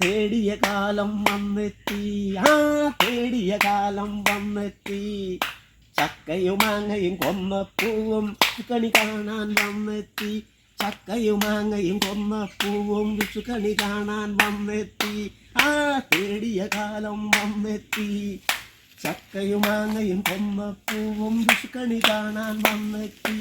തേടിയ കാലം വന്നെത്തി, തേടിയ കാലം വന്നെത്തി. ചക്കയും മാങ്ങയും കൊന്നപ്പൂവും വിഷുക്കണി കാണാൻ വന്നെത്തി. ചക്കയും മാങ്ങയും കൊന്നപ്പൂവും വിഷുക്കണി കാണാൻ വന്നെത്തി. തേടിയ കാലം വന്നെത്തി. ചക്കയും മാങ്ങയും കൊന്നപ്പൂവും വിഷുക്കണി കാണാൻ വന്നെത്തി.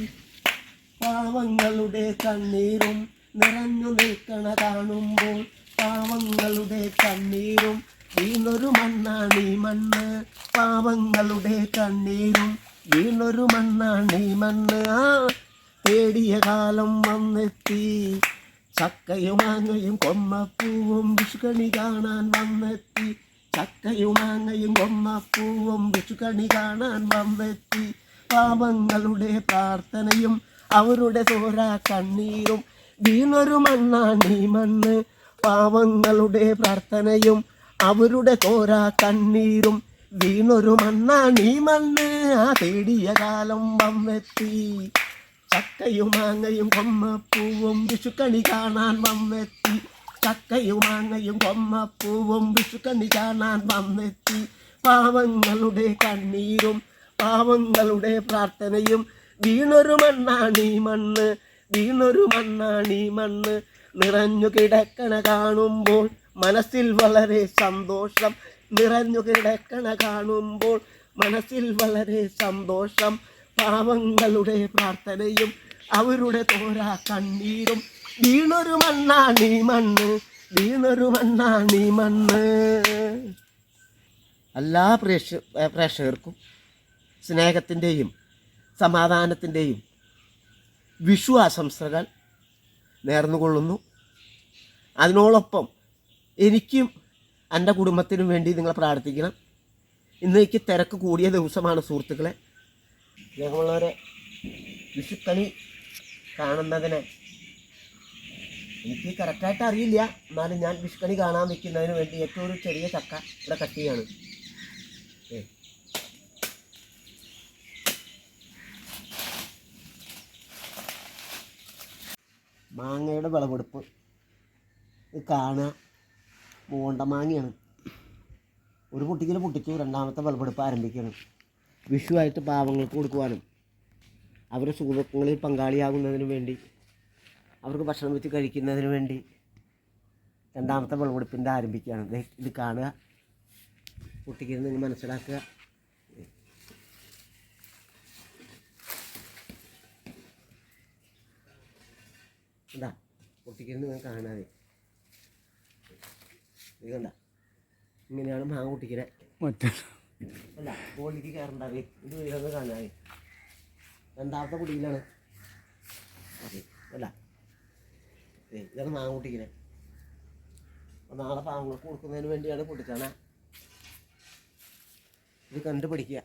പാവങ്ങളുടെ കണ്ണീരും നിറഞ്ഞു നിൽക്കണ കാണുമ്പോൾ, പാവങ്ങളുടെ കണ്ണീരും വീണൊരു മണ്ണാണീ മണ്ണ്. പാവങ്ങളുടെ കണ്ണീരും വീണൊരു മണ്ണാണീ മണ്ണ്. തേടിയ കാലം വന്നെത്തി. ചക്കയും മാങ്ങയും കൊന്നപ്പൂവും വിഷുക്കണി കാണാൻ വന്നെത്തി. ചക്കയും മാങ്ങയും കൊന്നപ്പൂവും വിഷുക്കണി കാണാൻ വന്നെത്തി. പാവങ്ങളുടെ പ്രാർത്ഥനയും അവരുടെ ചോരാ കണ്ണീരും വീണൊരു മണ്ണാണീ മണ്ണ്. പാവങ്ങളുടെ പ്രാർത്ഥനയും അവരുടെ ചോരാ കണ്ണീരും വീണൊരു മണ്ണാണീ മണ്ണ്. തേടിയ കാലം വന്നെത്തി. ചക്കയും മാങ്ങയും കൊന്നപ്പൂവും വിഷുക്കണി കാണാൻ വന്നെത്തി. ചക്കയും മാങ്ങയും കൊന്നപ്പൂവും വിഷുക്കണി കാണാൻ വന്നെത്തി. പാവങ്ങളുടെ കണ്ണീരും പാവങ്ങളുടെ പ്രാർത്ഥനയും വീണൊരു മണ്ണാണീ മണ്ണ്. വീണൊരു മണ്ണാണീ മണ്ണ്. നിറഞ്ഞു കിടക്കണ കാണുമ്പോൾ മനസ്സിൽ വളരെ സന്തോഷം. നിറഞ്ഞു കിടക്കണ കാണുമ്പോൾ മനസ്സിൽ വളരെ സന്തോഷം. പാവങ്ങളുടെ പ്രാർത്ഥനയും അവരുടെ തോരാ കണ്ണീരും വീണൊരു മണ്ണാണീ മണ്ണ്. വീണൊരു മണ്ണാണീ മണ്ണ്. എല്ലാ പ്രേക്ഷകർക്കും സ്നേഹത്തിൻ്റെയും സമാധാനത്തിൻ്റെയും വിഷു ആശംസകൾ നേർന്നുകൊള്ളുന്നു. അതിനോടൊപ്പം എനിക്കും എൻ്റെ കുടുംബത്തിനും വേണ്ടി നിങ്ങൾ പ്രാർത്ഥിക്കണം. ഇന്ന് എനിക്ക് തിരക്ക് കൂടിയ ദിവസമാണ് സുഹൃത്തുക്കളെ. സ്നേഹമുള്ളവരെ, വിഷുക്കണി കാണുന്നതിന് എനിക്ക് കറക്റ്റായിട്ട് അറിയില്ല. എന്നാലും ഞാൻ വിഷുക്കണി കാണാൻ നിൽക്കുന്നതിന് വേണ്ടി ഏറ്റവും ഒരു ചെറിയ ചക്ക ഇവിടെ കട്ട് ചെയ്യാണ്. മാങ്ങയുടെ വിളവെടുപ്പ് കാണുക. മൂണ്ട മാങ്ങയാണ്. ഒരു പൊട്ടിക്കൽ പൊട്ടിച്ചു. രണ്ടാമത്തെ വിളവെടുപ്പ് ആരംഭിക്കണം. വിഷുവായിട്ട് പാവങ്ങൾക്ക് കൊടുക്കുവാനും അവരുടെ സുഖങ്ങളിൽ പങ്കാളിയാകുന്നതിന് വേണ്ടി, അവർക്ക് ഭക്ഷണം വെച്ച് കഴിക്കുന്നതിന് വേണ്ടി രണ്ടാമത്തെ വിളവെടുപ്പിൻ്റെ ആരംഭിക്കുകയാണ്. ഇത് കാണുക, പൊട്ടിക്കൽ നിങ്ങൾ മനസ്സിലാക്കുക. എന്താ പൊട്ടിക്കൽ നിങ്ങൾ കാണാതെ ഇത് കണ്ട, ഇങ്ങനെയാണ് മാങ്ങ പൊട്ടിക്കല്. അല്ല കോളിക്ക് കയറണ്ടാവേ. ഇത് വീടൊന്ന് കാണാതെ രണ്ടാമത്തെ പൊട്ടിക്കലാണ്. അതെ അല്ല, ഇതാണ് മാങ്ങ പൊട്ടിക്കല്. നാളെ പാവങ്ങൾക്ക് കൊടുക്കുന്നതിന് വേണ്ടിയാണ് പൊട്ടിച്ചാണ്. ഇത് കണ്ട് പഠിക്കുക.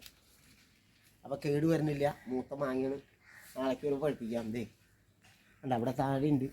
അപ്പോൾ കേട് വരുന്നില്ല. മൂത്ത മാങ്ങയാണ്. നാളേക്ക് ഒരു പഴുപ്പിക്കാം. എന്തേ അല്ല അവിടെ താഴെ ഉണ്ട്.